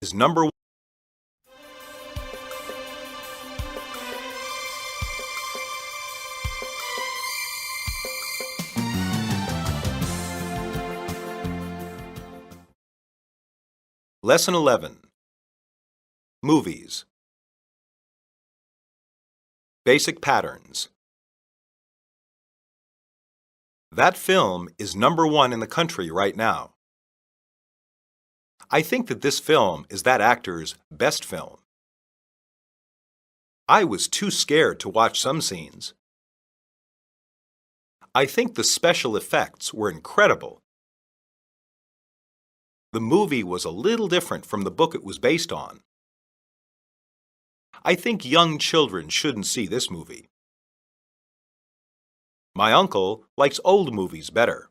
is number 1. Lesson 11. Movies. Basic patterns. That film is number 1 in the country right now. I think that this film is that actor's best film. I was too scared to watch some scenes. I think the special effects were incredible. The movie was a little different from the book it was based on. I think young children shouldn't see this movie. My uncle likes old movies better.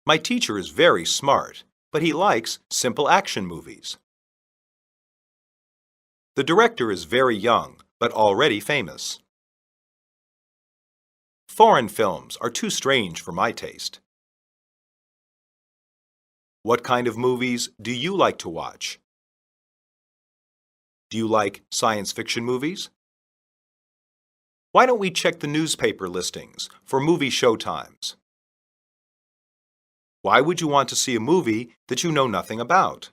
My teacher is very smart, but he likes simple action movies. The director is very young, but already famous. Foreign films are too strange for my taste. What kind of movies do you like to watch? Do you like science fiction movies? Why don't we check the newspaper listings for movie showtimes? Why would you want to see a movie that you know nothing about?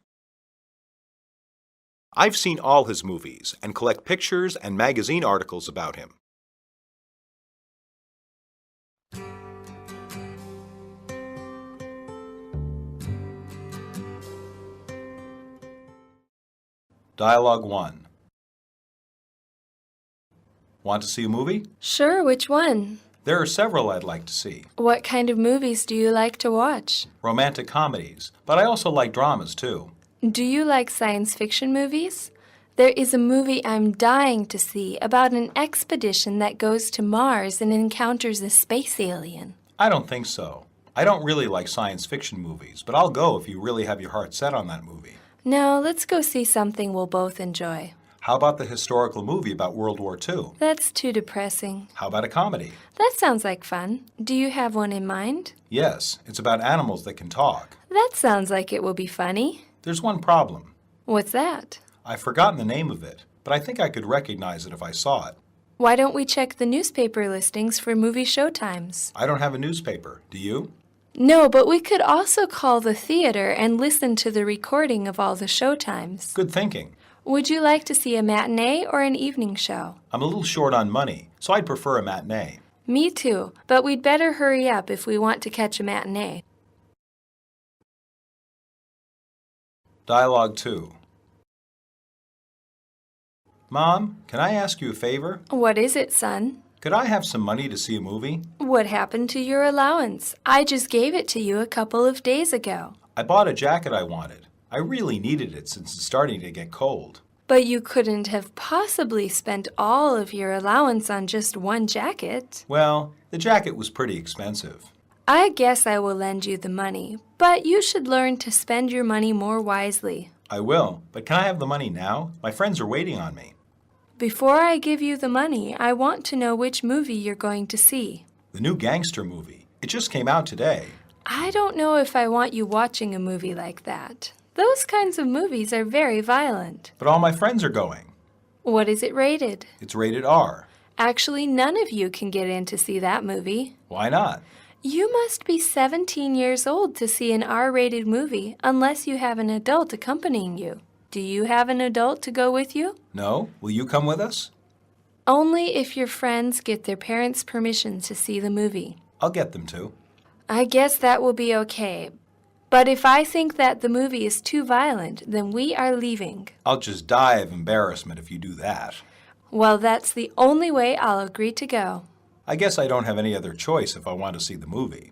I've seen all his movies and collect pictures and magazine articles about him. Dialogue 1. Want to see a movie? Sure, which one? There are several I'd like to see. What kind of movies do you like to watch? Romantic comedies, but I also like dramas too. Do you like science fiction movies? There is a movie I'm dying to see about an expedition that goes to Mars and encounters a space alien. I don't think so. I don't really like science fiction movies, but I'll go if you really have your heart set on that movie. No, let's go see something we'll both enjoy. How about the historical movie about World War II? That's too depressing. How about a comedy? That sounds like fun. Do you have one in mind? Yes, it's about animals that can talk. That sounds like it will be funny. There's one problem. What's that? I've forgotten the name of it, but I think I could recognize it if I saw it. Why don't we check the newspaper listings for movie showtimes? I don't have a newspaper. Do you? No, but we could also call the theater and listen to the recording of all the showtimes. Good thinking. Would you like to see a matinee or an evening show? I'm a little short on money, so I'd prefer a matinee. Me too, but we'd better hurry up if we want to catch a matinee. Dialogue 2. Mom, can I ask you a favor? What is it, son? Could I have some money to see a movie? What happened to your allowance? I just gave it to you a couple of days ago. I bought a jacket I wanted. I really needed it since it's starting to get cold. But you couldn't have possibly spent all of your allowance on just one jacket. Well, the jacket was pretty expensive. I guess I will lend you the money, but you should learn to spend your money more wisely. I will, but can I have the money now? My friends are waiting on me. Before I give you the money, I want to know which movie you're going to see. The new gangster movie. It just came out today. I don't know if I want you watching a movie like that. Those kinds of movies are very violent. But all my friends are going. What is it rated? It's rated R. Actually, none of you can get in to see that movie. Why not? You must be 17 years old to see an R-rated movie unless you have an adult accompanying you. Do you have an adult to go with you? No? Will you come with us? Only if your friends get their parents' permission to see the movie. I'll get them to. I guess that will be okay. But if I think that the movie is too violent, then we are leaving. I'll just die of embarrassment if you do that. Well, that's the only way I'll agree to go. I guess I don't have any other choice if I want to see the movie.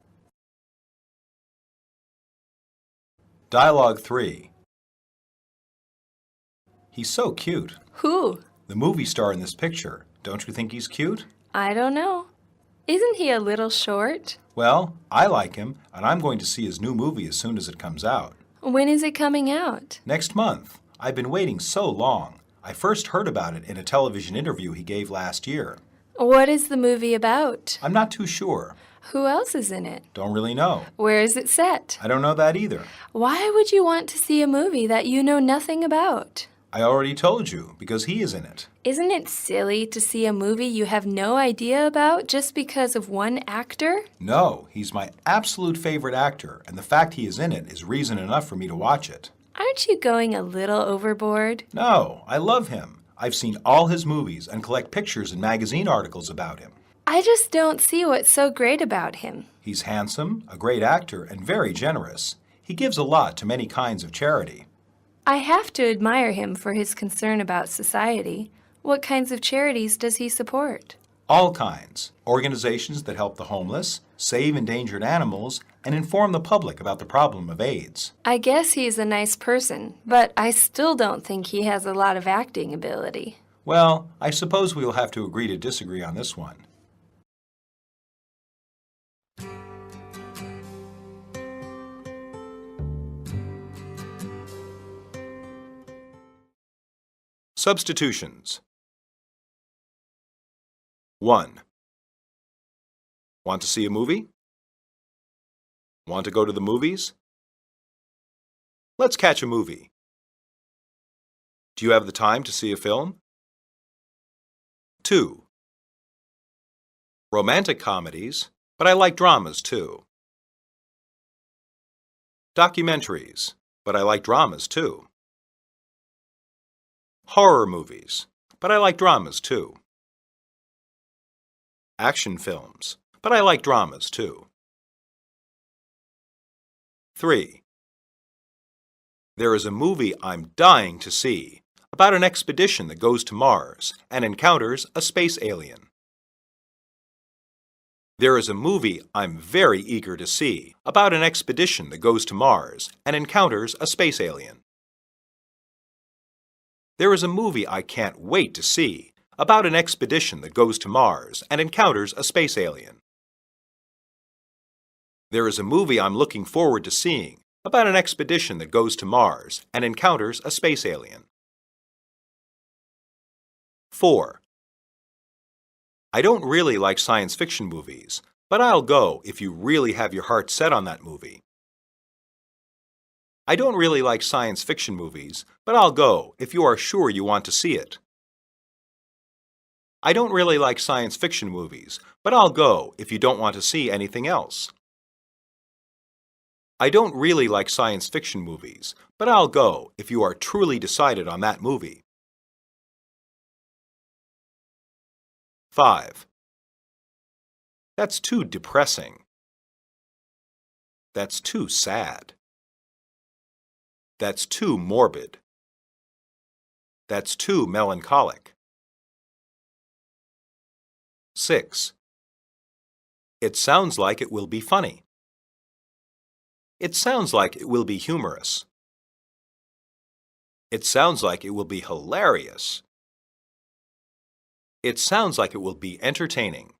Dialogue 3. He's so cute. Who? The movie star in this picture. Don't you think he's cute? I don't know. Isn't he a little short? Well, I like him, and I'm going to see his new movie as soon as it comes out. When is it coming out? Next month. I've been waiting so long. I first heard about it in a television interview he gave last year. What is the movie about? I'm not too sure. Who else is in it? Don't really know. Where is it set? I don't know that either. Why would you want to see a movie that you know nothing about? I already told you, because he is in it. Isn't it silly to see a movie you have no idea about just because of one actor? No, he's my absolute favorite actor, and the fact he is in it is reason enough for me to watch it. Aren't you going a little overboard? No, I love him. I've seen all his movies and collect pictures and magazine articles about him. I just don't see what's so great about him. He's handsome, a great actor, and very generous. He gives a lot to many kinds of charity. I have to admire him for his concern about society. What kinds of charities does he support? All kinds. Organizations that help the homeless, save endangered animals, and inform the public about the problem of AIDS. I guess he's a nice person, but I still don't think he has a lot of acting ability. Well, I suppose we will have to agree to disagree on this one. Substitutions. 1. Want to see a movie? Want to go to the movies? Let's catch a movie. Do you have the time to see a film? 2. Romantic comedies, but I like dramas too. Documentaries, but I like dramas too. Horror movies, but I like dramas too. Action films, but I like dramas too. 3. There is a movie I'm dying to see about an expedition that goes to Mars and encounters a space alien. There is a movie I'm very eager to see about an expedition that goes to Mars and encounters a space alien. There is a movie I can't wait to see about an expedition that goes to Mars and encounters a space alien. There is a movie I'm looking forward to seeing about an expedition that goes to Mars and encounters a space alien. 4. I don't really like science fiction movies, but I'll go if you really have your heart set on that movie. I don't really like science fiction movies, but I'll go if you are sure you want to see it. I don't really like science fiction movies, but I'll go if you don't want to see anything else. I don't really like science fiction movies, but I'll go if you are truly decided on that movie. 5. That's too depressing. That's too sad. That's too morbid. That's too melancholic. 6. It sounds like it will be funny. It sounds like it will be humorous. It sounds like it will be hilarious. It sounds like it will be entertaining.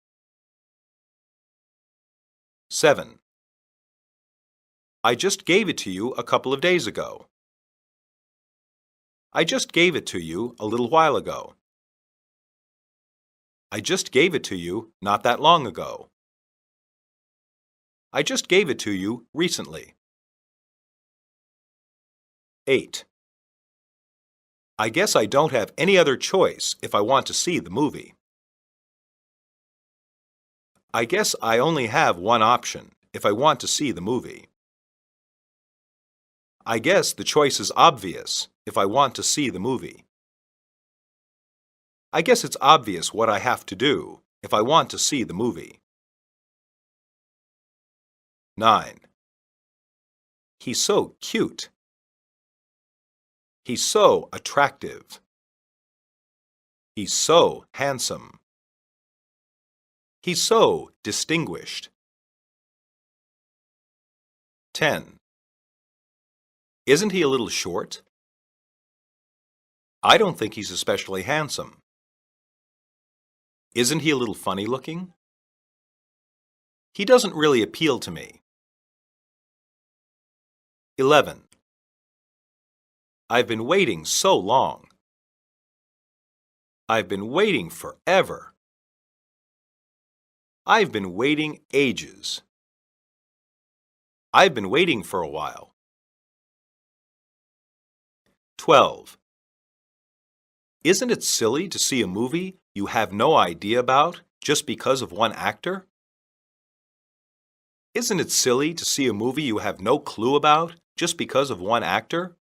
7. I just gave it to you a couple of days ago. I just gave it to you a little while ago. I just gave it to you not that long ago. I just gave it to you recently. 8. I guess I don't have any other choice if I want to see the movie. I guess I only have one option if I want to see the movie. I guess the choice is obvious if I want to see the movie. I guess it's obvious what I have to do if I want to see the movie. 9. He's so cute. He's so attractive. He's so handsome. He's so distinguished. 10. Isn't he a little short? I don't think he's especially handsome. Isn't he a little funny looking? He doesn't really appeal to me. 11. I've been waiting so long. I've been waiting forever. I've been waiting ages. I've been waiting for a while. 12. Isn't it silly to see a movie you have no idea about just because of one actor? Isn't it silly to see a movie you have no clue about just because of one actor?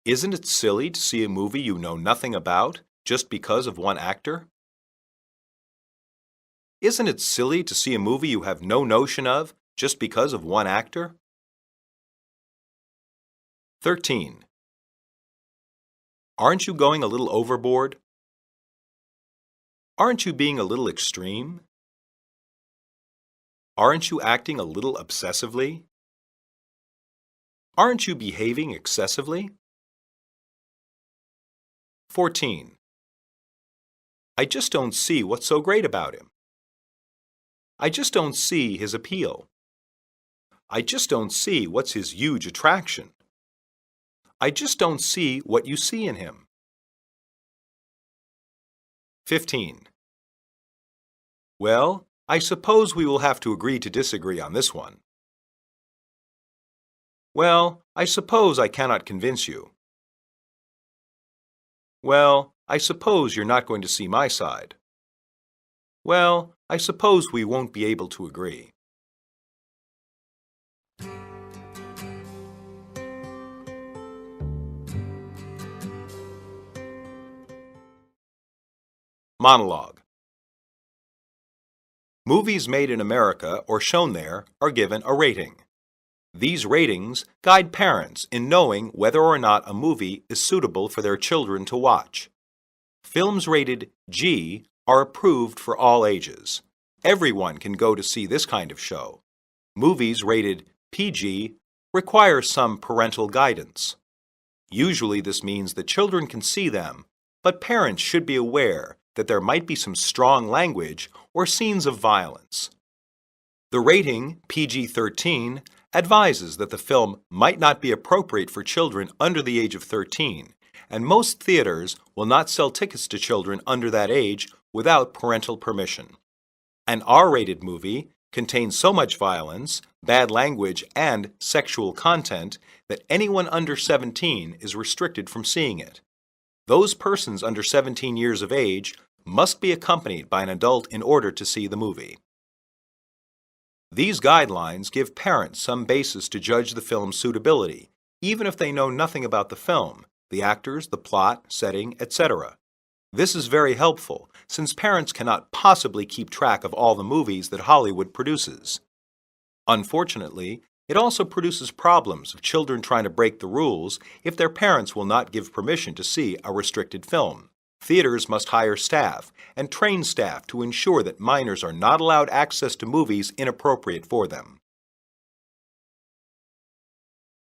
Isn't it silly to see a movie you know nothing about just because of one actor? Isn't it silly to see a movie you have no notion of just because of one actor? 13. Aren't you going a little overboard? Aren't you being a little extreme? Aren't you acting a little obsessively? Aren't you behaving excessively? 14. I just don't see what's so great about him. I just don't see his appeal. I just don't see what's his huge attraction. I just don't see what you see in him. 15. Well, I suppose we will have to agree to disagree on this one. Well, I suppose I cannot convince you. Well, I suppose you're not going to see my side. Well, I suppose we won't be able to agree. Monologue. Movies made in America or shown there are given a rating. These ratings guide parents in knowing whether or not a movie is suitable for their children to watch. Films rated G are approved for all ages. Everyone can go to see this kind of show. Movies rated PG require some parental guidance. Usually this means that children can see them, but parents should be aware that there might be some strong language or scenes of violence. The rating, PG-13, advises that the film might not be appropriate for children under the age of 13, and most theaters will not sell tickets to children under that age without parental permission. An R-rated movie contains so much violence, bad language, and sexual content that anyone under 17 is restricted from seeing it. Those persons under 17 years of age must be accompanied by an adult in order to see the movie. These guidelines give parents some basis to judge the film's suitability, even if they know nothing about the film, the actors, the plot, setting, etc. This is very helpful, since parents cannot possibly keep track of all the movies that Hollywood produces. Unfortunately, it also produces problems of children trying to break the rules if their parents will not give permission to see a restricted film. Theaters must hire staff and train staff to ensure that minors are not allowed access to movies inappropriate for them.